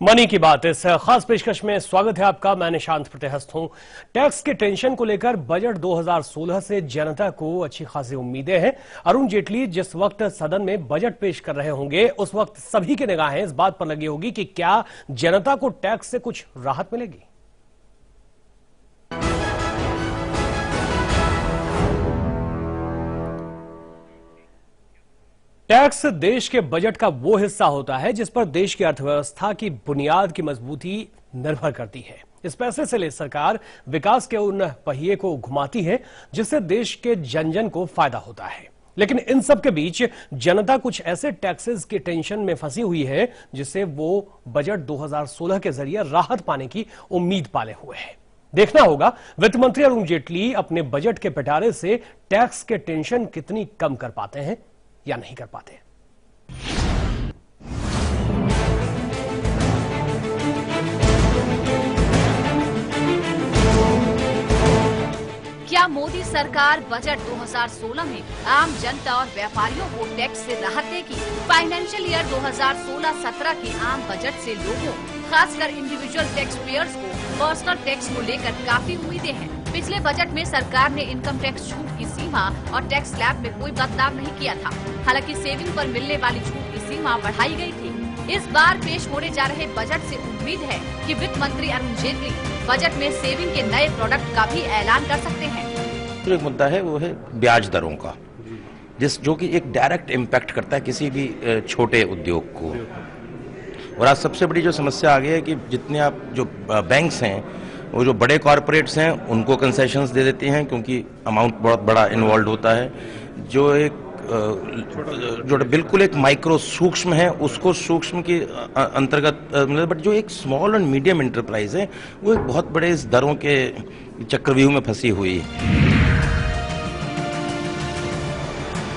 Money की बात इस खास पेशकश में स्वागत है आपका। मैं निशांत प्रतिहस्त हूं। टैक्स के टेंशन को लेकर बजट 2016 से जनता को अच्छी खासी उम्मीदें हैं। अरुण जेटली जिस वक्त सदन में बजट पेश कर रहे होंगे उस वक्त सभी की निगाहें इस बात पर लगी होगी कि क्या जनता को टैक्स से कुछ राहत मिलेगी। टैक्स देश के बजट का वो हिस्सा होता है जिस पर देश की अर्थव्यवस्था की बुनियाद की मजबूती निर्भर करती है। इस पैसे से ले सरकार विकास के उन पहिए को घुमाती है जिससे देश के जन जन को फायदा होता है। लेकिन इन सब के बीच जनता कुछ ऐसे टैक्सेस की टेंशन में फंसी हुई है जिससे वो बजट 2016 के जरिए राहत पाने की उम्मीद पाले हुए है। देखना होगा वित्त मंत्री अरुण जेटली अपने बजट के पिटारे से टैक्स के टेंशन कितनी कम कर पाते हैं या नहीं कर पाते। क्या मोदी सरकार बजट 2016 में आम जनता और व्यापारियों को टैक्स से राहत देगी? फाइनेंशियल ईयर 2016-17 के आम बजट से लोगों, खासकर इंडिविजुअल टैक्स पेयर्स को पर्सनल टैक्स को लेकर काफी उम्मीदें हैं। पिछले बजट में सरकार ने इनकम टैक्स छूट की सीमा और टैक्स स्लैब में कोई बदलाव नहीं किया था। हालांकि सेविंग पर मिलने वाली छूट की सीमा बढ़ाई गई थी। इस बार पेश होने जा रहे बजट से उम्मीद है कि वित्त मंत्री अरुण जेटली बजट में सेविंग के नए प्रोडक्ट का भी ऐलान कर सकते हैं। तो एक मुद्दा है वो है ब्याज दरों का, जो कि एक डायरेक्ट इम्पैक्ट करता है किसी भी छोटे उद्योग को। और आज सबसे बड़ी जो समस्या आ गई है कि जितने आप जो बैंक्स हैं वो जो बड़े कॉरपोरेट्स हैं उनको कंसेशंस दे देते हैं क्योंकि अमाउंट बहुत बड़ा इन्वॉल्व होता है। जो एक जो बिल्कुल एक माइक्रो सूक्ष्म है उसको सूक्ष्म के अंतर्गत मतलब, बट जो एक स्मॉल एंड मीडियम इंटरप्राइज है वो एक बहुत बड़े इस दरों के चक्रव्यूह में फंसी हुई है।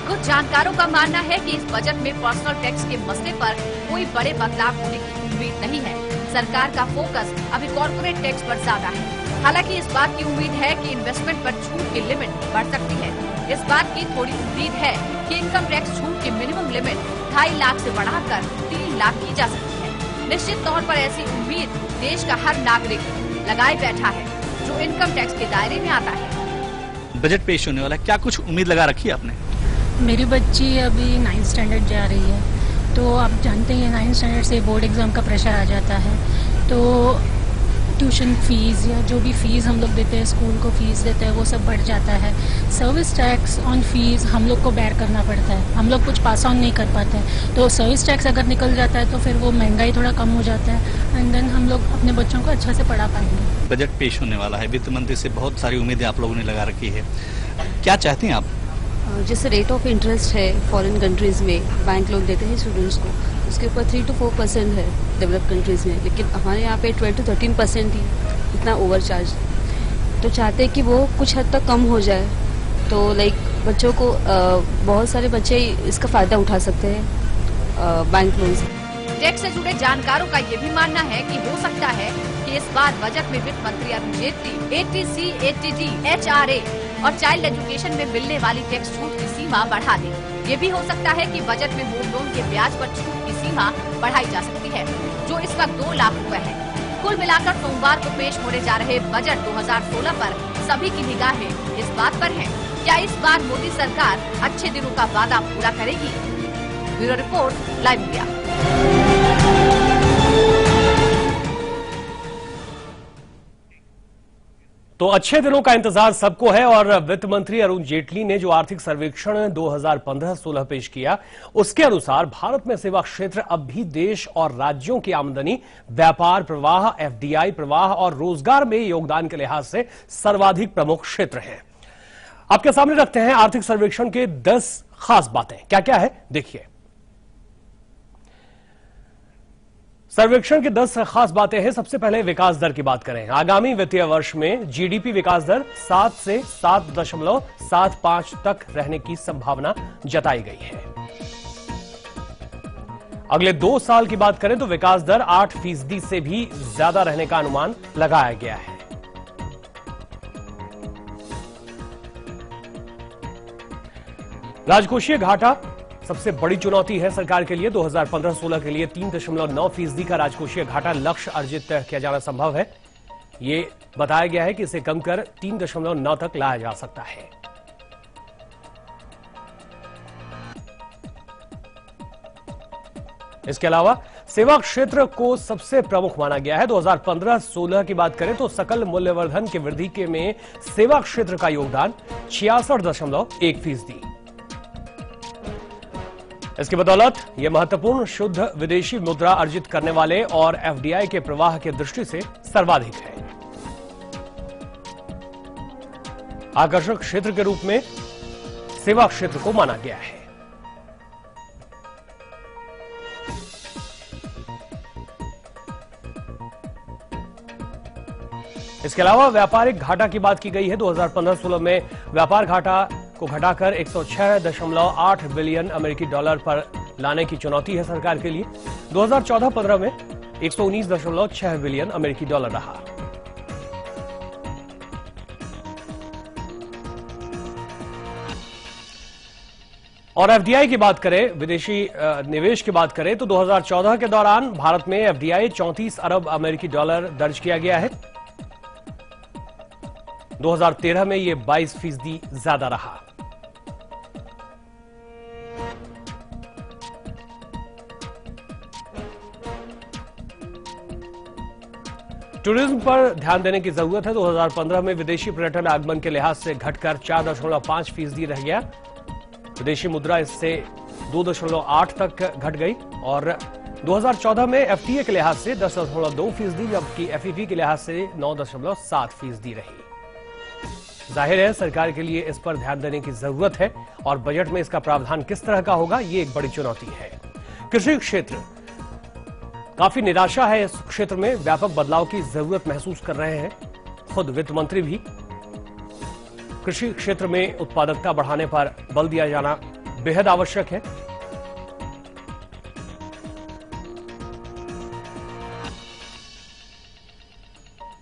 कुछ जानकारों का मानना है कि इस बजट में पर्सनल टैक्स के मसले पर कोई बड़े बदलाव होने की उम्मीद नहीं है। सरकार का फोकस अभी कॉर्पोरेट टैक्स पर ज्यादा है। हालांकि इस बात की उम्मीद है कि इन्वेस्टमेंट पर छूट की लिमिट बढ़ सकती है। इस बात की थोड़ी उम्मीद है कि इनकम टैक्स छूट की मिनिमम लिमिट 2.5 लाख से बढ़ाकर 3 लाख की जा सकती है। निश्चित तौर पर ऐसी उम्मीद देश का हर नागरिक लगाए बैठा है जो इनकम टैक्स के दायरे में आता है। बजट पेश होने वाला, क्या कुछ उम्मीद लगा रखी है आपने? मेरी बच्ची अभी 9th स्टैंडर्ड जा रही है, तो आप जानते हैं 9th स्टैंडर्ड से बोर्ड एग्ज़ाम का प्रेशर आ जाता है। तो ट्यूशन फीस या जो भी फीस हम लोग देते हैं, स्कूल को फीस देते हैं, वो सब बढ़ जाता है। सर्विस टैक्स ऑन फीस हम लोग को बेयर करना पड़ता है, हम लोग कुछ पास ऑन नहीं कर पाते हैं। तो सर्विस टैक्स अगर निकल जाता है तो फिर वो महंगाई थोड़ा कम हो जाता है एंड देन हम लोग अपने बच्चों को अच्छा से पढ़ा पाएंगे। बजट पेश होने वाला है, वित्त मंत्री से बहुत सारी उम्मीदें आप लोगों ने लगा रखी है, क्या चाहते हैं आप? जैसे रेट ऑफ इंटरेस्ट है फॉरेन कंट्रीज में बैंक लोन देते हैं स्टूडेंट्स को, उसके ऊपर 3 to 4% है डेवलप कंट्रीज में, लेकिन हमारे यहाँ पे 12 to 13% ही इतना ओवरचार्ज। तो चाहते हैं कि वो कुछ हद तक कम हो जाए, तो लाइक बच्चों को बहुत सारे बच्चे इसका फायदा उठा सकते हैं बैंक लोन से। टैक्स से जुड़े जानकारों का ये भी मानना है कि हो सकता है कि इस बार बजट में वित्त मंत्री Arun Jaitley ATC, ATD, HRA और चाइल्ड एजुकेशन में मिलने वाली टैक्स छूट की सीमा बढ़ा दे। ये भी हो सकता है कि बजट में होम लोन के ब्याज पर छूट की सीमा बढ़ाई जा सकती है, जो इस वक्त 2 लाख रुपए है। कुल मिलाकर सोमवार को पेश होने जा रहे बजट 2016 पर सभी की निगाहें इस बात पर है, क्या इस बार मोदी सरकार अच्छे दिनों का वादा पूरा करेगी? Bureau report, live India. तो अच्छे दिनों का इंतजार सबको है और वित्त मंत्री अरुण जेटली ने जो आर्थिक सर्वेक्षण 2015-16 पेश किया उसके अनुसार भारत में सेवा क्षेत्र अब भी देश और राज्यों की आमदनी, व्यापार प्रवाह, FDI प्रवाह और रोजगार में योगदान के लिहाज से सर्वाधिक प्रमुख क्षेत्र है। आपके सामने रखते हैं आर्थिक सर्वेक्षण के 10 खास बातें। क्या क्या है देखिए। सर्वेक्षण की 10 खास बातें हैं। सबसे पहले विकास दर की बात करें। आगामी वित्तीय वर्ष में GDP विकास दर 7 से 7.75 तक रहने की संभावना जताई गई है। अगले 2 साल की बात करें तो विकास दर 8% से भी ज्यादा रहने का अनुमान लगाया गया है। राजकोषीय घाटा सबसे बड़ी चुनौती है सरकार के लिए। 2015-16 के लिए 3.9% का राजकोषीय घाटा लक्ष्य अर्जित किया जाना संभव है। ये बताया गया है कि इसे कम कर 3.9 तक लाया जा सकता है। इसके अलावा सेवा क्षेत्र को सबसे प्रमुख माना गया है। 2015-16 की बात करें तो सकल मूल्यवर्धन की वृद्धि के में सेवा क्षेत्र का योगदान 66.1%। इसकी बदौलत यह महत्वपूर्ण शुद्ध विदेशी मुद्रा अर्जित करने वाले और एफडीआई के प्रवाह की दृष्टि से सर्वाधिक है। आकर्षक क्षेत्र के रूप में सेवा क्षेत्र को माना गया है। इसके अलावा व्यापारिक घाटा की बात की गई है। 2015-16 में व्यापार घाटा को घटाकर 106.8 बिलियन अमेरिकी डॉलर पर लाने की चुनौती है सरकार के लिए। 2014-15 में 119.6 बिलियन अमेरिकी डॉलर रहा। और एफडीआई की बात करें, विदेशी निवेश की बात करें तो 2014 के दौरान भारत में एफडीआई 34 अरब अमेरिकी डॉलर दर्ज किया गया है। 2013 में यह 22% ज्यादा रहा। टूरिज्म पर ध्यान देने की जरूरत है। 2015 में विदेशी पर्यटन आगमन के लिहाज से घटकर 4.5% रह गया। विदेशी मुद्रा इससे 2.8 तक घट गई और 2014 में एफटीए के लिहाज से 10.2%, जबकि एफईपी के लिहाज से 9.7% रही। जाहिर है सरकार के लिए इस पर ध्यान देने की जरूरत है और बजट में इसका प्रावधान किस तरह का होगा, ये एक बड़ी चुनौती है। कृषि क्षेत्र, काफी निराशा है। इस क्षेत्र में व्यापक बदलाव की जरूरत महसूस कर रहे हैं खुद वित्त मंत्री भी। कृषि क्षेत्र में उत्पादकता बढ़ाने पर बल दिया जाना बेहद आवश्यक है।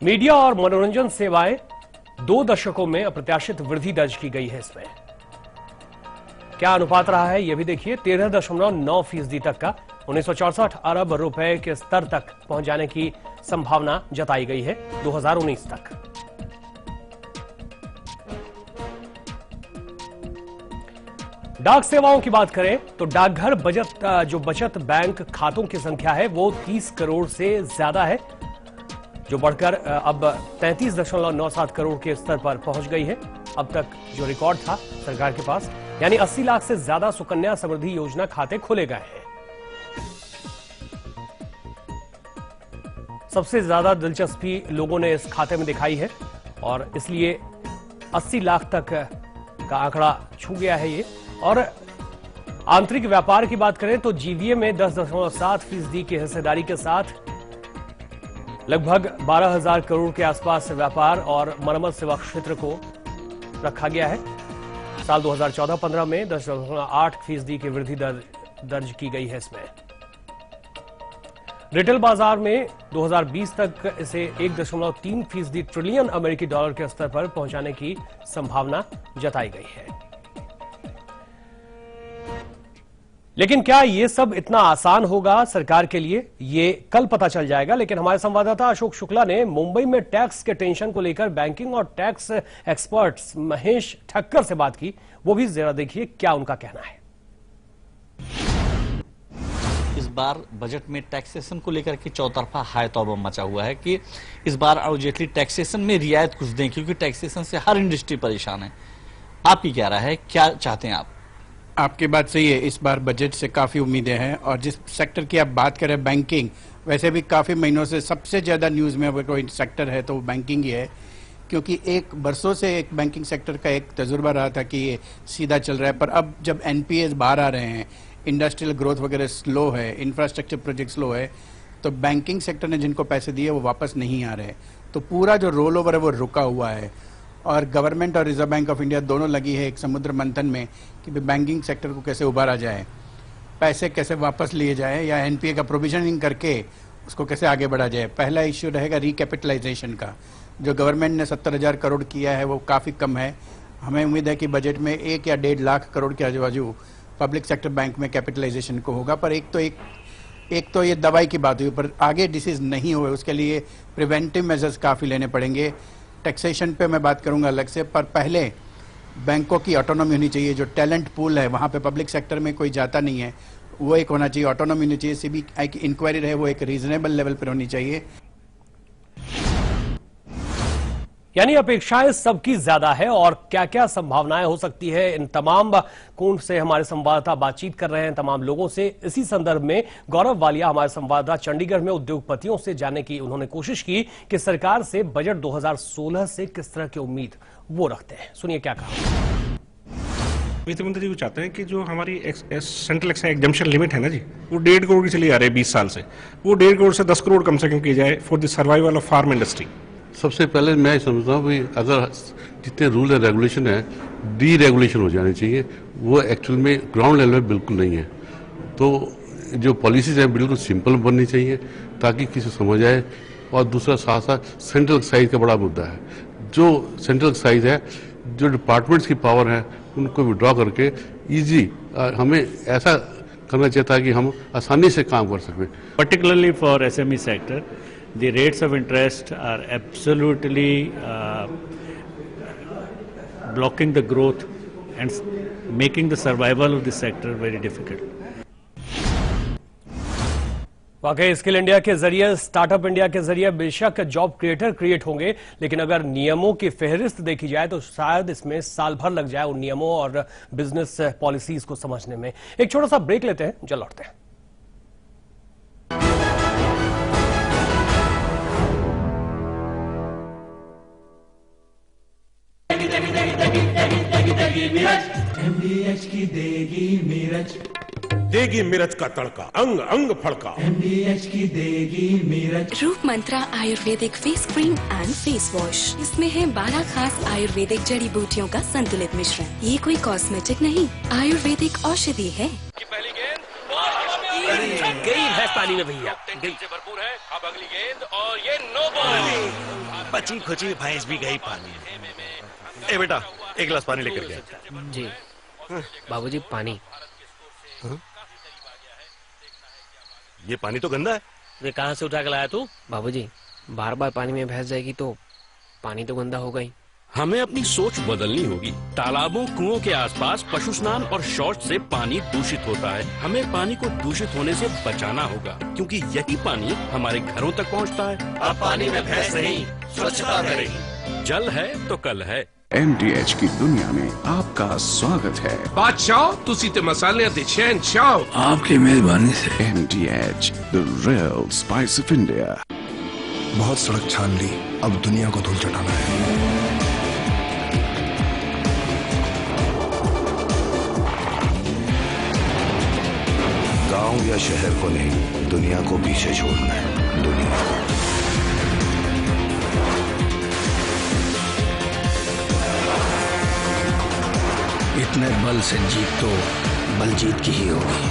मीडिया और मनोरंजन सेवाएं 2 दशकों में अप्रत्याशित वृद्धि दर्ज की गई है। इसमें क्या अनुपात रहा है यह भी देखिए। 13.9% तक का 1964 अरब रुपए के स्तर तक पहुंच जाने की संभावना जताई गई है 2019 तक। डाक सेवाओं की बात करें तो डाकघर बचत बैंक खातों की संख्या है वो 30 करोड़ से ज्यादा है, जो बढ़कर अब 33.97 करोड़ के स्तर पर पहुंच गई है। अब तक जो रिकॉर्ड था सरकार के पास, यानी 80 लाख से ज्यादा सुकन्या समृद्धि योजना खाते खोले गए हैं। सबसे ज्यादा दिलचस्पी लोगों ने इस खाते में दिखाई है और इसलिए 80 लाख तक का आंकड़ा छू गया है ये। और आंतरिक व्यापार की बात करें तो जीवीए में 10.7% की हिस्सेदारी के साथ लगभग 12,000 करोड़ के आसपास व्यापार और मरम्मत सेवा क्षेत्र को रखा गया है। साल 2014-15 में 10.8% की वृद्धि दर्ज की गई है इसमें। रिटेल बाजार में 2020 तक इसे 1.3% ट्रिलियन अमेरिकी डॉलर के स्तर पर पहुंचाने की संभावना जताई गई है। लेकिन क्या ये सब इतना आसान होगा सरकार के लिए, ये कल पता चल जाएगा। लेकिन हमारे संवाददाता अशोक शुक्ला ने मुंबई में टैक्स के टेंशन को लेकर बैंकिंग और टैक्स एक्सपर्ट्स महेश ठक्कर से बात की। वो भी जरा देखिए क्या उनका कहना है। इस बार बजट में टैक्सेशन को लेकर के चौतरफा हाय तौबा मचा हुआ है कि इस बार अरुण जेटली टैक्सेशन में रियायत कुछ दें, क्योंकि टैक्सेशन से हर इंडस्ट्री परेशान है। आपकी क्या राय है, क्या चाहते हैं आप? आपकी बात सही है। इस बार बजट से काफ़ी उम्मीदें हैं और जिस सेक्टर की आप बात करें बैंकिंग, वैसे भी काफ़ी महीनों से सबसे ज़्यादा न्यूज़ में अगर कोई सेक्टर है तो वो बैंकिंग ही है, क्योंकि एक बरसों से एक बैंकिंग सेक्टर का एक तजुर्बा रहा था कि ये सीधा चल रहा है। पर अब जब एनपीएस बाहर आ रहे हैं, इंडस्ट्रियल ग्रोथ वगैरह स्लो है, इंफ्रास्ट्रक्चर प्रोजेक्ट स्लो है, तो बैंकिंग सेक्टर ने जिनको पैसे दिए वो वापस नहीं आ रहे। तो पूरा जो रोल ओवर है वो रुका हुआ है और गवर्नमेंट और रिजर्व बैंक ऑफ इंडिया दोनों लगी है एक समुद्र मंथन में कि बैंकिंग सेक्टर को कैसे उभारा जाए। पैसे कैसे वापस लिए जाए या एनपीए का प्रोविजनिंग करके उसको कैसे आगे बढ़ा जाए। पहला इश्यू रहेगा रिकैपिटलाइजेशन का। जो गवर्नमेंट ने 70,000 करोड़ किया है वो काफ़ी कम है। हमें उम्मीद है कि बजट में 1 या 1.5 लाख करोड़ के आजू बाजू पब्लिक सेक्टर बैंक में कैपिटलाइजेशन को होगा। पर एक तो ये दवाई की बात हुई, पर आगे डिसीज नहीं हुए उसके लिए प्रिवेंटिव मेजर्स काफ़ी लेने पड़ेंगे। टैक्सेशन पे मैं बात करूंगा अलग से, पर पहले बैंकों की ऑटोनॉमी होनी चाहिए। जो टैलेंट पूल है वहाँ पे पब्लिक सेक्टर में कोई जाता नहीं है, वो एक होना चाहिए, ऑटोनॉमी होनी चाहिए। सीबीआई की इंक्वायरी रहे वो एक रीजनेबल लेवल पर होनी चाहिए। यानी अपेक्षाएं सबकी ज्यादा है और क्या क्या संभावनाएं हो सकती है, इन तमाम कोण से हमारे संवाददाता बातचीत कर रहे हैं तमाम लोगों से। इसी संदर्भ में गौरव वालिया हमारे संवाददाता चंडीगढ़ में उद्योगपतियों से जानने की उन्होंने कोशिश की कि सरकार से बजट 2016 से किस तरह की उम्मीद वो रखते हैं। सुनिए क्या कहा। वित्त मंत्री जी चाहते हैं कि जो हमारी सेंट्रल एक्साइज एग्जम्पशन लिमिट है ना जी, वो 1.5 करोड़ की चली आ रही है 20 साल से। वो 1.5 करोड़ से 10 करोड़ कम से कम की जाए for the survival of farm industry. सबसे पहले मैं समझता हूँ कि अगर जितने रूल एंड रेगुलेशन है डी रेगुलेशन हो जाने चाहिए, वो एक्चुअल में ग्राउंड लेवल पे बिल्कुल नहीं है। तो जो पॉलिसीज है बिल्कुल सिंपल बननी चाहिए ताकि किसी समझ आए। और दूसरा साथ साथ सेंट्रल एक्साइज का बड़ा मुद्दा है। जो सेंट्रल एक्साइज है, जो डिपार्टमेंट्स की पावर है उनको विड्रॉ करके ईजी हमें ऐसा करना चाहिए ताकि हम आसानी से काम कर सकें। Particularly for SME sector, the rates of interest are absolutely blocking the growth and making the survival of the sector very difficult. वाकई स्किल इंडिया के जरिए, स्टार्टअप इंडिया के जरिए बेशक जॉब क्रिएट होंगे, लेकिन अगर नियमों की फहरिस्त देखी जाए तो शायद इसमें साल भर लग जाए उन नियमों और बिजनेस पॉलिसीज को समझने में। एक छोटा सा ब्रेक लेते हैं, जल्द लौटते हैं। MDH की देगी मिर्च, देगी मिर्च का तड़का, अंग अंग फड़का। MDH की देगी मिर्च। रूप मंत्रा आयुर्वेदिक face cream and face wash, इसमें है 12 खास आयुर्वेदिक जड़ी बूटियों का संतुलित मिश्रण। ये कोई कॉस्मेटिक नहीं, आयुर्वेदिक औषधि है। पहली गेंद गई है पानी में भैया, से भरपूर है। अब अगली गेंद और ये नो बॉल। बची खुची भैंस भी गई पानी में। ए बेटा, एक गिलास पानी लेकर गया जी। बाबूजी पानी। ये पानी तो गंदा है। ये कहाँ से उठा के लाया तू? बाबूजी, बार बार पानी में भैंस जाएगी तो पानी तो गंदा होगा ही। हमें अपनी सोच बदलनी होगी। तालाबों, कुओं के आसपास पशु स्नान और शौच से पानी दूषित होता है। हमें पानी को दूषित होने से बचाना होगा, क्योंकि यही पानी हमारे घरों तक पहुंचता है। अब पानी में भैंस नहीं, स्वच्छता करें। जल है तो कल है। MDH की दुनिया में आपका स्वागत है। बादशाह, तुसी ते मसाले ते शहंशाह। आपकी मेहरबानी से। MDH, the real spice of India। बहुत सड़क छान ली, अब दुनिया को धूल चटाना है। गांव या शहर को नहीं, दुनिया को पीछे छोड़ना है। दुनिया को। इतने बल से जीत तो बलजीत की ही होगी।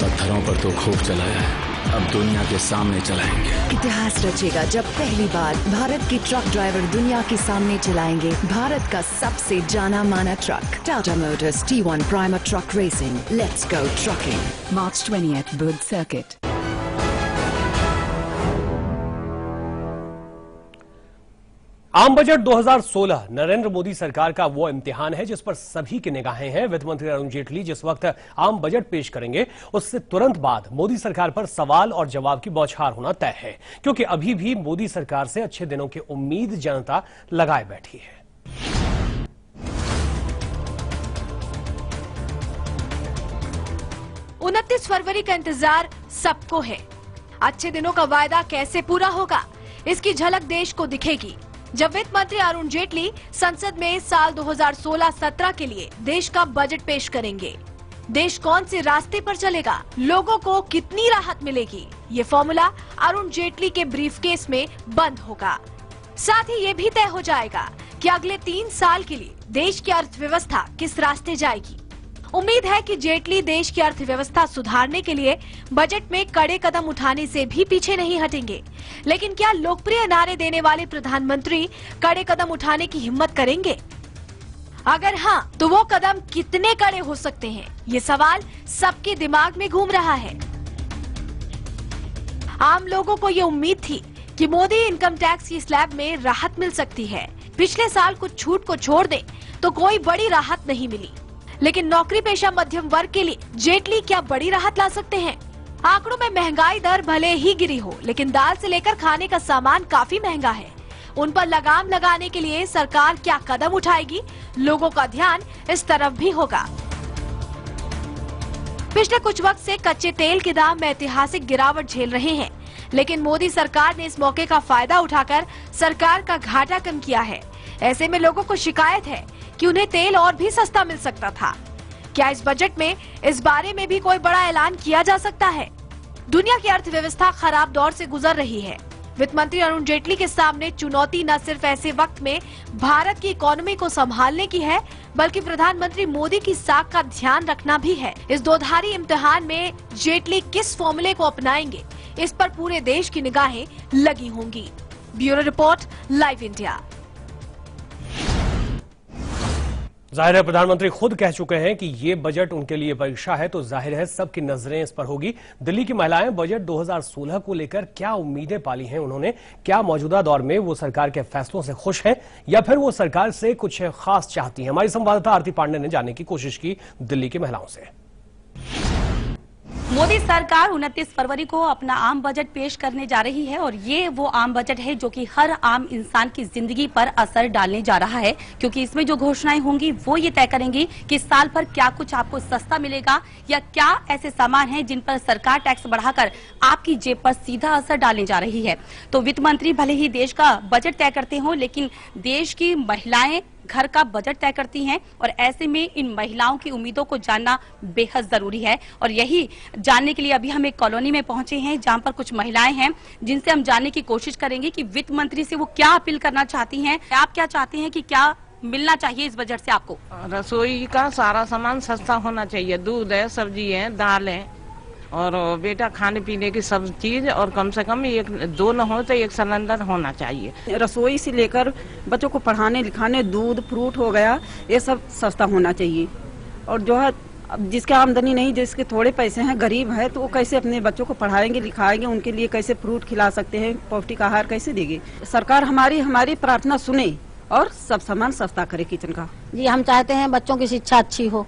पत्थरों पर तो खूब चलाया है, अब दुनिया के सामने चलाएंगे। इतिहास रचेगा जब पहली बार भारत के ट्रक ड्राइवर दुनिया के सामने चलाएंगे भारत का सबसे जाना माना truck, Tata motors T1 prima truck racing. Let's go trucking. March 20th, Budh circuit. आम बजट 2016 नरेंद्र मोदी सरकार का वो इम्तिहान है जिस पर सभी की निगाहें हैं। वित्त मंत्री अरुण जेटली जिस वक्त आम बजट पेश करेंगे उससे तुरंत बाद मोदी सरकार पर सवाल और जवाब की बौछार होना तय है, क्योंकि अभी भी मोदी सरकार से अच्छे दिनों की उम्मीद जनता लगाए बैठी है। 29 फरवरी का इंतजार सबको है। अच्छे दिनों का वायदा कैसे पूरा होगा, इसकी झलक देश को दिखेगी जब वित्त मंत्री अरुण जेटली संसद में साल 2016-17 के लिए देश का बजट पेश करेंगे। देश कौन से रास्ते पर चलेगा, लोगों को कितनी राहत मिलेगी, ये फॉर्मूला अरुण जेटली के ब्रीफकेस में बंद होगा। साथ ही ये भी तय हो जाएगा कि अगले 3 साल के लिए देश की अर्थव्यवस्था किस रास्ते जाएगी। उम्मीद है कि जेटली देश की अर्थव्यवस्था सुधारने के लिए बजट में कड़े कदम उठाने से भी पीछे नहीं हटेंगे। लेकिन क्या लोकप्रिय नारे देने वाले प्रधानमंत्री कड़े कदम उठाने की हिम्मत करेंगे? अगर हाँ, तो वो कदम कितने कड़े हो सकते हैं? ये सवाल सबके दिमाग में घूम रहा है। आम लोगों को ये उम्मीद थी कि मोदी इनकम टैक्स की स्लैब में राहत मिल सकती है। पिछले साल कुछ छूट को छोड़ दें तो कोई बड़ी राहत नहीं मिली, लेकिन नौकरी पेशा मध्यम वर्ग के लिए जेटली क्या बड़ी राहत ला सकते हैं? आंकड़ों में महंगाई दर भले ही गिरी हो, लेकिन दाल से लेकर खाने का सामान काफी महंगा है। उन पर लगाम लगाने के लिए सरकार क्या कदम उठाएगी? लोगों का ध्यान इस तरफ भी होगा। पिछले कुछ वक्त से कच्चे तेल के दाम में ऐतिहासिक गिरावट झेल रहे हैं, लेकिन मोदी सरकार ने इस मौके का फायदा उठाकर सरकार का घाटा कम किया है। ऐसे में लोगों को शिकायत है कि उन्हें तेल और भी सस्ता मिल सकता था। क्या इस बजट में इस बारे में भी कोई बड़ा ऐलान किया जा सकता है? दुनिया की अर्थव्यवस्था खराब दौर से गुजर रही है। वित्त मंत्री अरुण जेटली के सामने चुनौती न सिर्फ ऐसे वक्त में भारत की इकोनॉमी को संभालने की है, बल्कि प्रधानमंत्री मोदी की साख का ध्यान रखना भी है। इस दोधारी इम्तिहान में जेटली किस फॉर्मूले को अपनाएंगे, इस पर पूरे देश की निगाहें लगी होंगी। Bureau report, live India. जाहिर है प्रधानमंत्री खुद कह चुके हैं कि ये बजट उनके लिए परीक्षा है, तो जाहिर है सबकी नजरें इस पर होगी। दिल्ली की महिलाएं बजट 2016 को लेकर क्या उम्मीदें पाली हैं उन्होंने? क्या मौजूदा दौर में वो सरकार के फैसलों से खुश हैं या फिर वो सरकार से कुछ खास चाहती हैं? हमारी संवाददाता आरती पांडे ने जानने की कोशिश की दिल्ली की महिलाओं से। मोदी सरकार 29 फरवरी को अपना आम बजट पेश करने जा रही है और ये वो आम बजट है जो कि हर आम इंसान की जिंदगी पर असर डालने जा रहा है, क्योंकि इसमें जो घोषणाएं होंगी वो ये तय करेंगी कि साल भर क्या कुछ आपको सस्ता मिलेगा या क्या ऐसे सामान हैं जिन पर सरकार टैक्स बढ़ाकर आपकी जेब पर सीधा असर डालने जा रही है। तो वित्त मंत्री भले ही देश का बजट तय करते हों, लेकिन देश की महिलाएं घर का बजट तय करती हैं और ऐसे में इन महिलाओं की उम्मीदों को जानना बेहद जरूरी है। और यही जानने के लिए अभी हम एक कॉलोनी में पहुंचे हैं जहां पर कुछ महिलाएं हैं जिनसे हम जानने की कोशिश करेंगे कि वित्त मंत्री से वो क्या अपील करना चाहती हैं। आप क्या चाहते हैं कि क्या मिलना चाहिए इस बजट से आपको? रसोई का सारा सामान सस्ता होना चाहिए। दूध है, सब्जी है, दाल है और बेटा खाने पीने की सब चीज, और कम से कम एक दो न हो तो एक सिलेंडर होना चाहिए। रसोई से लेकर बच्चों को पढ़ाने लिखाने, दूध फ्रूट हो गया, ये सब सस्ता होना चाहिए। और जो है जिसके आमदनी नहीं, जिसके थोड़े पैसे हैं, गरीब है, तो वो कैसे अपने बच्चों को पढ़ाएंगे लिखाएंगे? उनके लिए कैसे फ्रूट खिला सकते हैं, पौष्टिक आहार कैसे देंगे? सरकार हमारी प्रार्थना सुने और सब सामान सस्ता करे किचन का। जी, हम चाहते हैं बच्चों की शिक्षा अच्छी हो,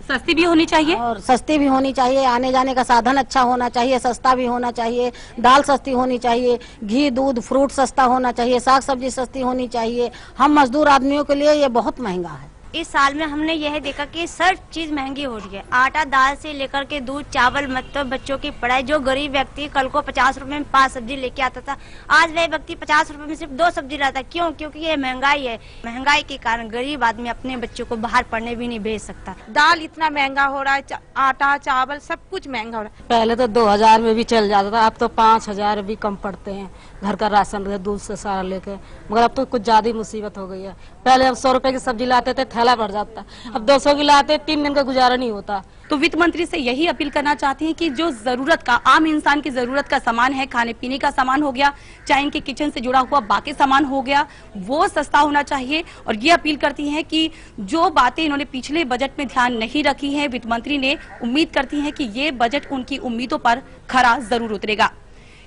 सस्ती भी होनी चाहिए और सस्ती भी होनी चाहिए। आने जाने का साधन अच्छा होना चाहिए, सस्ता भी होना चाहिए। दाल सस्ती होनी चाहिए, घी दूध फ्रूट सस्ता होना चाहिए, साग सब्जी सस्ती होनी चाहिए। हम मजदूर आदमियों के लिए ये बहुत महंगा है। इस साल में हमने यह देखा कि हर चीज महंगी हो रही है। आटा दाल से लेकर के दूध चावल, मतलब बच्चों की पढ़ाई। जो गरीब व्यक्ति कल को 50 रुपए में 5 सब्जी लेके आता था, आज वह व्यक्ति 50 रुपए में सिर्फ 2 सब्जी लाता है। क्यों? क्योंकि ये महंगाई है। महंगाई के कारण गरीब आदमी अपने बच्चों को बाहर पढ़ने भी नहीं भेज सकता। दाल इतना महंगा हो रहा है, आटा चावल सब कुछ महंगा हो रहा है। पहले तो 2000 में भी चल जाता था, अब तो 5000 भी कम पड़ते हैं। घर का राशन दूध से सारा लेके, मगर अब तो कुछ ज्यादा ही मुसीबत हो गई है। पहले अब 100 रुपए की सब्जी लाते थे, थैला भर जाता, अब 200 की लाते, 3 दिन का गुजारा नहीं होता। तो वित्त मंत्री से यही अपील करना चाहती हैं कि जो जरूरत का, आम इंसान की जरूरत का सामान है, खाने पीने का सामान हो गया, चाहे इनके किचन से जुड़ा हुआ बाकी सामान हो गया, वो सस्ता होना चाहिए। और ये अपील करती हैं कि जो बातें इन्होंने पिछले बजट में ध्यान नहीं रखी है, वित्त मंत्री ने उम्मीद करती हैं कि ये बजट उनकी उम्मीदों पर खरा जरूर उतरेगा।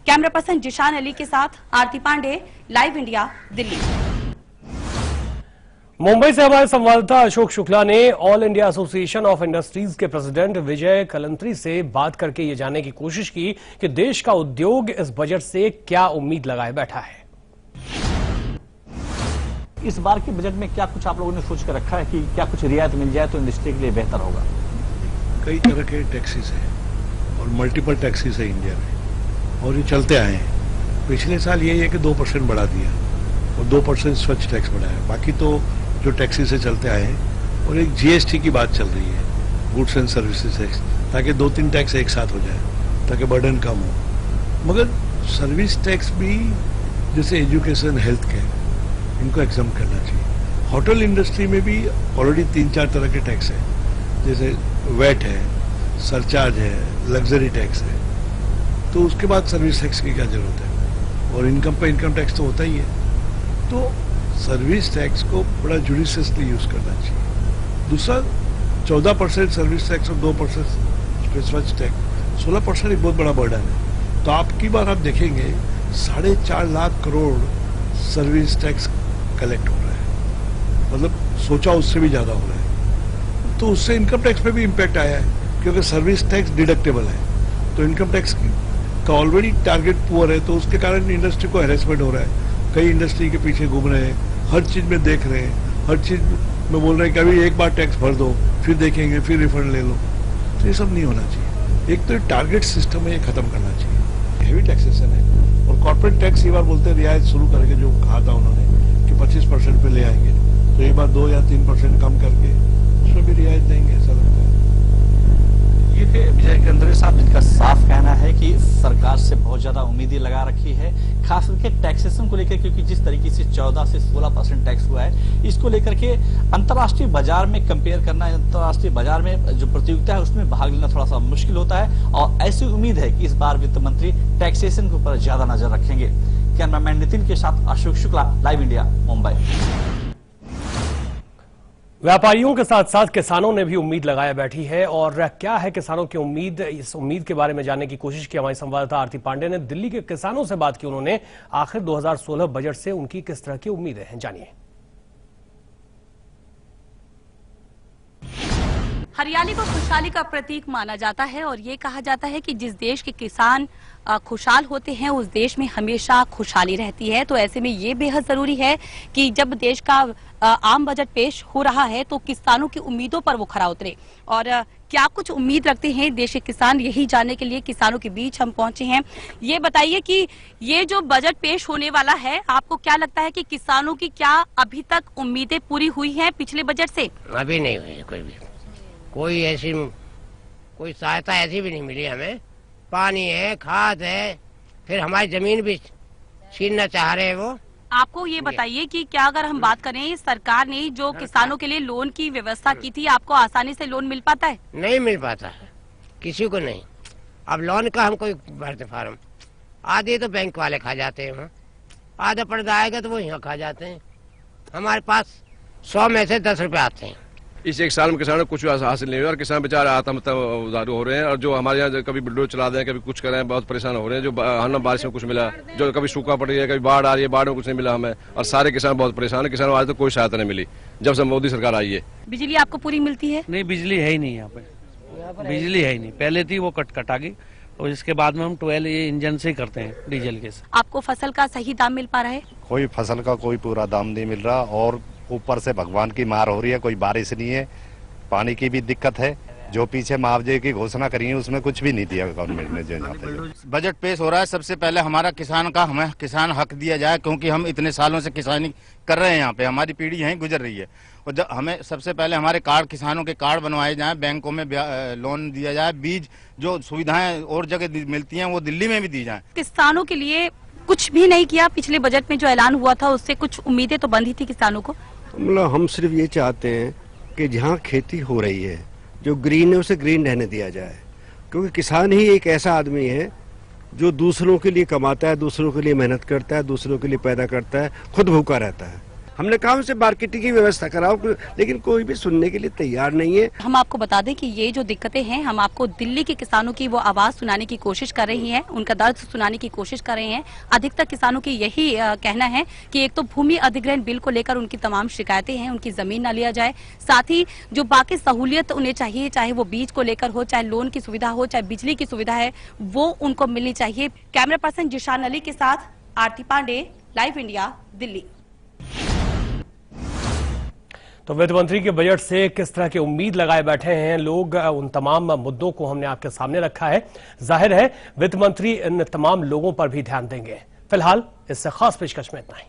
कैमरा पर्सन जिशान अली के साथ आरती पांडे, लाइव इंडिया, दिल्ली। मुंबई से हमारे संवाददाता अशोक शुक्ला ने all India association of industries के प्रेसिडेंट विजय कलंत्री से बात करके ये जानने की कोशिश की कि देश का उद्योग इस बजट से क्या उम्मीद लगाए बैठा है। इस बार के बजट में क्या कुछ आप लोगों ने सोच कर रखा है कि क्या कुछ रियायत मिल जाए तो इंडस्ट्री के लिए बेहतर होगा? कई तरह के टैक्सेस हैं और मल्टीपल टैक्सेस है इंडिया में, और ये चलते आए हैं। पिछले साल यही है कि 2% बढ़ा दिया और 2% स्वच्छ टैक्स बढ़ाया। बाकी तो जो टैक्सेस से चलते आए हैं, और एक जीएसटी की बात चल रही है, गुड्स एंड सर्विसेज टैक्स, ताकि 2-3 टैक्स एक साथ हो जाए ताकि बर्डन कम हो। मगर सर्विस टैक्स भी, जैसे एजुकेशन, हेल्थ केयर, इनको एग्जाम करना चाहिए। होटल इंडस्ट्री में भी ऑलरेडी 3-4 तरह के टैक्स हैं, जैसे वैट है, सरचार्ज है, लग्जरी टैक्स है, तो उसके बाद सर्विस टैक्स की क्या जरूरत है? और इनकम पे इनकम टैक्स तो होता ही है। तो सर्विस टैक्स को बड़ा जुडिशियसली यूज करना चाहिए। दूसरा 14% सर्विस टैक्स और 2% स्वच्छ टैक्स, 16% एक बहुत बड़ा बर्डन है। तो आपकी बार आप देखेंगे 4.5 lakh crore service tax collect हो रहा है, मतलब सोचा उससे भी ज्यादा हो रहा है। तो उससे इनकम टैक्स पे भी इम्पैक्ट आया है, क्योंकि सर्विस टैक्स डिडक्टेबल है। तो इनकम टैक्स का ऑलरेडी टारगेट पुअर है, तो उसके कारण इंडस्ट्री को हैरेसमेंट हो रहा है। कई इंडस्ट्री के पीछे घूम रहे हैं, हर चीज में देख रहे हैं, हर चीज में बोल रहे हैं कि अभी एक बार टैक्स भर दो, फिर देखेंगे, फिर रिफंड ले लो। तो ये सब नहीं होना चाहिए। एक तो टारगेट सिस्टम है, ये खत्म करना चाहिए। हेवी टैक्सेशन है, और कॉर्पोरेट टैक्स ये बार बोलते हैं रियायत शुरू करके, जो कहा था उन्होंने कि 25% पे ले आएंगे, तो एक बार 2 या 3% कम करके उसमें भी रियायत देंगे, ऐसा लगता है। ये थे विजय केंद्रे साहब, जिनका साफ कहना है कि सरकार से बहुत ज्यादा उम्मीदें लगा रखी है, खास करके टैक्सेशन को लेकर, क्योंकि जिस तरीके से 14 से 16% टैक्स हुआ है, इसको लेकर के अंतर्राष्ट्रीय बाजार में कंपेयर करना, अंतर्राष्ट्रीय बाजार में जो प्रतियोगिता है उसमें भाग लेना थोड़ा सा मुश्किल होता है। और ऐसी उम्मीद है कि इस बार वित्त मंत्री टैक्सेशन के ऊपर ज्यादा नजर रखेंगे। कैमरामैन नितिन के साथ अशोक शुक्ला, लाइव इंडिया, मुंबई। व्यापारियों के साथ साथ किसानों ने भी उम्मीद लगाए बैठी है, और क्या है किसानों की उम्मीद, इस उम्मीद के बारे में जानने की कोशिश की हमारी संवाददाता आरती पांडे ने। दिल्ली के किसानों से बात की उन्होंने, आखिर 2016 बजट से उनकी किस तरह की उम्मीदें हैं, जानिए। हरियाली को खुशहाली का प्रतीक माना जाता है, और ये कहा जाता है कि जिस देश के किसान खुशहाल होते हैं उस देश में हमेशा खुशहाली रहती है। तो ऐसे में ये बेहद जरूरी है कि जब देश का आम बजट पेश हो रहा है तो किसानों की उम्मीदों पर वो खरा उतरे। और क्या कुछ उम्मीद रखते हैं देश के किसान, यही जानने के लिए किसानों के बीच हम पहुंचे हैं। ये बताइए कि ये जो बजट पेश होने वाला है, आपको क्या लगता है कि किसानों की क्या अभी तक उम्मीदें पूरी हुई हैं पिछले बजट से? अभी नहीं हुई कोई भी, कोई सहायता ऐसी भी नहीं मिली हमें। पानी है, खाद है, फिर हमारी जमीन भी छीनना चाह रहे हैं वो। आपको ये बताइए कि क्या अगर हम बात करें, सरकार ने जो किसानों के लिए लोन की व्यवस्था की थी, आपको आसानी से लोन मिल पाता है? नहीं मिल पाता है, किसी को नहीं। अब लोन का हम कोई भरते फार्म, आधे तो बैंक वाले खा जाते हैं, आधा पर्दा आएगा तो वो यहाँ खा जाते हैं। हमारे पास 100 में से 10 रुपए आते हैं। इस एक साल में किसानों को कुछ हासिल नहीं हुआ, और किसान बेचारे आत्महत्या हो रहे हैं। और जो हमारे यहाँ कभी बुलडोजर चला दें, कभी कुछ कर रहे हैं, बहुत परेशान हो रहे हैं। जो हर बारिश में कुछ मिला, जो कभी सूखा पड़ रही है, कभी बाढ़ आ रही है, बाढ़ में कुछ नहीं मिला हमें, और सारे किसान बहुत परेशान है। किसानों आज तो कोई सहायता नहीं मिली जब से मोदी सरकार आई है। बिजली आपको पूरी मिलती है? नहीं, बिजली है ही नहीं यहाँ पे, बिजली है ही नहीं। पहले थी वो कटा गई, और इसके बाद में हम 12 ये इंजन से ही करते हैं, डीजल के। आपको फसल का सही दाम मिल पा रहा है? कोई फसल का कोई पूरा दाम नहीं मिल रहा, और ऊपर से भगवान की मार हो रही है, कोई बारिश नहीं है, पानी की भी दिक्कत है। जो पीछे मुआवजे की घोषणा करी है उसमें कुछ भी नहीं दिया गवर्नमेंट ने। जो यहाँ पे बजट पेश हो रहा है, सबसे पहले हमारा किसान का हमें किसान हक दिया जाए, क्योंकि हम इतने सालों से किसानी कर रहे हैं यहाँ पे, हमारी पीढ़ी यहीं गुजर रही है। और जब हमें सबसे पहले हमारे कार्ड, किसानों के कार्ड बनवाए जाएं, बैंकों में लोन दिया जाए, बीज जो सुविधाएं और जगह मिलती हैं वो दिल्ली में भी दी जाए। किसानों के लिए कुछ भी नहीं किया पिछले बजट में? जो ऐलान हुआ था उससे कुछ उम्मीदें तो बंधी थी किसानों को। मतलब हम सिर्फ ये चाहते हैं कि जहाँ खेती हो रही है, जो ग्रीन है उसे ग्रीन रहने दिया जाए, क्योंकि किसान ही एक ऐसा आदमी है जो दूसरों के लिए कमाता है, दूसरों के लिए मेहनत करता है, दूसरों के लिए पैदा करता है, खुद भूखा रहता है। हमने कहा उनसे मार्केटिंग की व्यवस्था कराओ, लेकिन कोई भी सुनने के लिए तैयार नहीं है। हम आपको बता दें कि ये जो दिक्कतें हैं, हम आपको दिल्ली के किसानों की वो आवाज सुनाने की कोशिश कर रही हैं, उनका दर्द सुनाने की कोशिश कर रहे हैं। अधिकतर किसानों की यही कहना है कि एक तो भूमि अधिग्रहण बिल को लेकर उनकी तमाम शिकायतें हैं, उनकी जमीन न लिया जाए, साथ ही जो बाकी सहूलियत उन्हें चाहिए, चाहे वो बीज को लेकर हो, चाहे लोन की सुविधा हो, चाहे बिजली की सुविधा है, वो उनको मिलनी चाहिए। कैमरा पर्सन जिशान अली के साथ आरती पांडे, लाइव इंडिया, दिल्ली। तो वित्त मंत्री के बजट से किस तरह की उम्मीद लगाए बैठे हैं लोग, उन तमाम मुद्दों को हमने आपके सामने रखा है। जाहिर है वित्त मंत्री इन तमाम लोगों पर भी ध्यान देंगे। फिलहाल इससे खास पेशकश में इतना ही।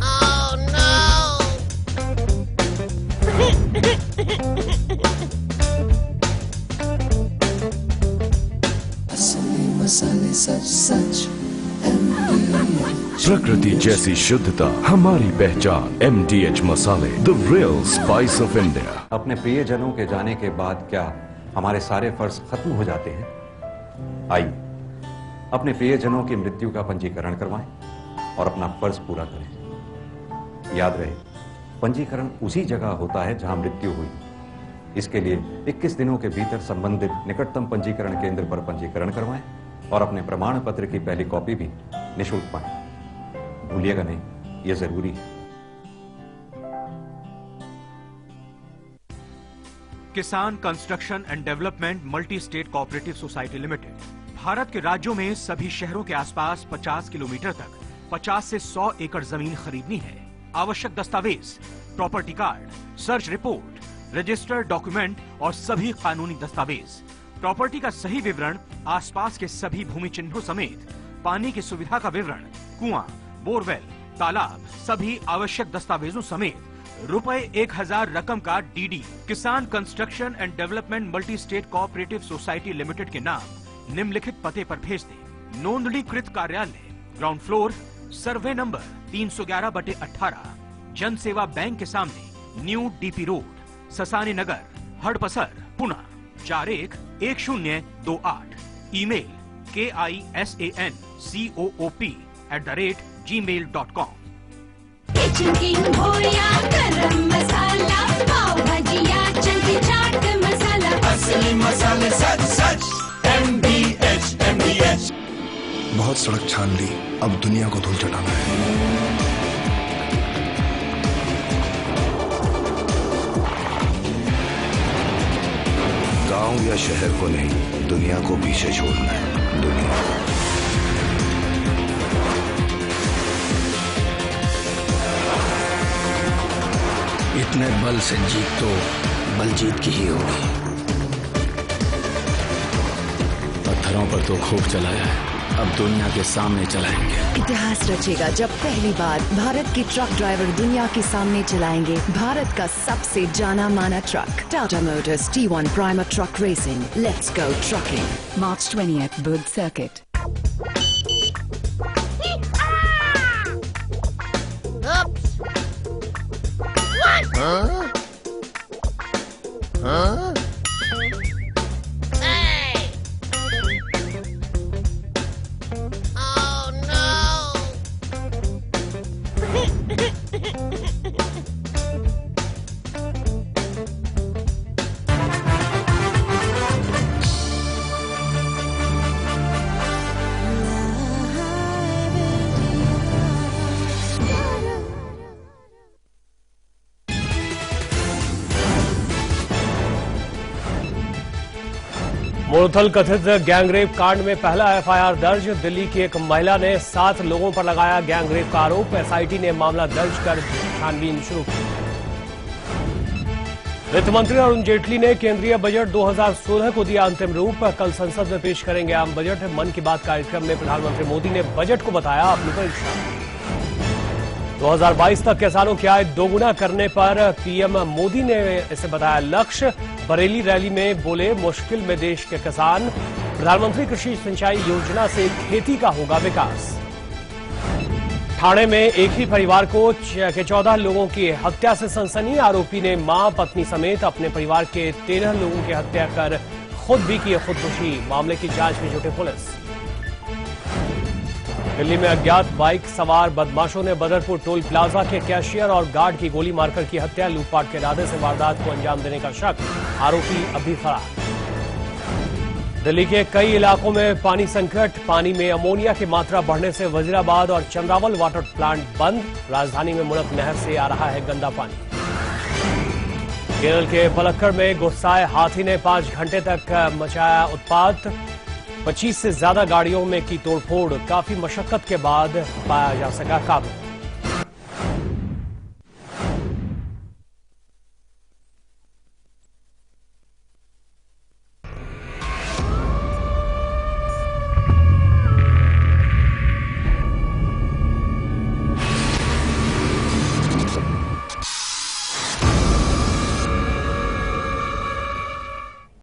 Oh no! सच सच प्रकृति जैसी शुद्धता हमारी पहचान। MDH मसाले, the real spice of India. अपने प्रियजनों के जाने के बाद क्या हमारे सारे फर्ज खत्म हो जाते हैं? आइए अपने प्रियजनों की मृत्यु का पंजीकरण करवाएं और अपना फर्ज पूरा करें। याद रहे, पंजीकरण उसी जगह होता है जहां मृत्यु हुई। इसके लिए 21 दिनों के भीतर संबंधित निकटतम पंजीकरण केंद्र पर पंजीकरण करवाएं और अपने प्रमाण पत्र की पहली कॉपी भी निःशुल्क पाएं। भूलिएगा नहीं, यह जरूरी है। किसान construction and development multi state cooperative society limited Bharat के राज्यों में सभी शहरों के आसपास 50 किलोमीटर तक 50 से 100 एकड़ जमीन खरीदनी है। आवश्यक दस्तावेज, property card, search report, registered document और सभी कानूनी दस्तावेज, प्रॉपर्टी का सही विवरण, आसपास के सभी भूमि चिन्हों समेत पानी की सुविधा का विवरण, कुआं, बोरवेल, तालाब, सभी आवश्यक दस्तावेजों समेत रुपए 1000 रकम का DD किसान construction and development multi state cooperative society limited के नाम निम्नलिखित पते पर भेज दें। नोंदणीकृत कार्यालय, ग्राउंड फ्लोर, सर्वे नंबर 311/18, जन सेवा बैंक के सामने, new DP road, Sasani Nagar, Hadapsar, Pune 411028। Email kisancoop@gmail.com। Kitchen king हो या गरम मसाला, पाव भाजी या चटनी चाट मसाला, असली मसाले सच सच MDH। बहुत सड़क छान ली, अब दुनिया को धूल चटाना है। गांव या शहर को नहीं, दुनिया को पीछे छोड़ना है। दुनिया इतने बल से जीत तो बलजीत की ही होगी। पत्थरों पर तो खूब चलाया है, अब दुनिया के सामने चलाएंगे। इतिहास रचेगा जब पहली बार भारत के ट्रक ड्राइवर दुनिया के सामने चलाएंगे भारत का सबसे जाना माना truck. Tata motors T1 prima truck racing, let's go trucking. March 20th, Budh Circuit। Murthal कथित गैंगरेप कांड में पहला FIR दर्ज। दिल्ली की एक महिला ने 7 लोगों पर लगाया गैंगरेप का आरोप। SIT ने मामला दर्ज कर छानबीन शुरू की। वित्त मंत्री अरुण जेटली ने केंद्रीय बजट 2016 को दिया अंतिम रूप। कल संसद में पेश करेंगे आम बजट। मन की बात कार्यक्रम में प्रधानमंत्री मोदी ने बजट को बताया अपनी परीक्षा। 2022 तक किसानों की आय दोगुना करने पर PM मोदी ने इसे बताया लक्ष्य। बरेली रैली में बोले मुश्किल में देश के किसान। प्रधानमंत्री कृषि सिंचाई योजना से खेती का होगा विकास। ठाणे में एक ही परिवार के 14 लोगों की हत्या से सनसनी। आरोपी ने मां, पत्नी समेत अपने परिवार के 13 लोगों की हत्या कर खुद भी की खुदकुशी। मामले की जांच में जुटे पुलिस। दिल्ली में अज्ञात बाइक सवार बदमाशों ने बदरपुर टोल प्लाजा के कैशियर और गार्ड की गोली मारकर की हत्या। लूटपाट के इरादे से वारदात को अंजाम देने का शक। आरोपी अभी फरार। दिल्ली के कई इलाकों में पानी संकट। पानी में अमोनिया की मात्रा बढ़ने से वजीराबाद और चंद्रावल वाटर प्लांट बंद। राजधानी में मुड़क नहर से आ रहा है गंदा पानी। केरल के पलक्कड़ में गुस्साए हाथी ने 5 घंटे तक मचाया उत्पात। 25 से ज्यादा गाड़ियों में की तोड़फोड़। काफी मशक्कत के बाद पाया जा सका काबू।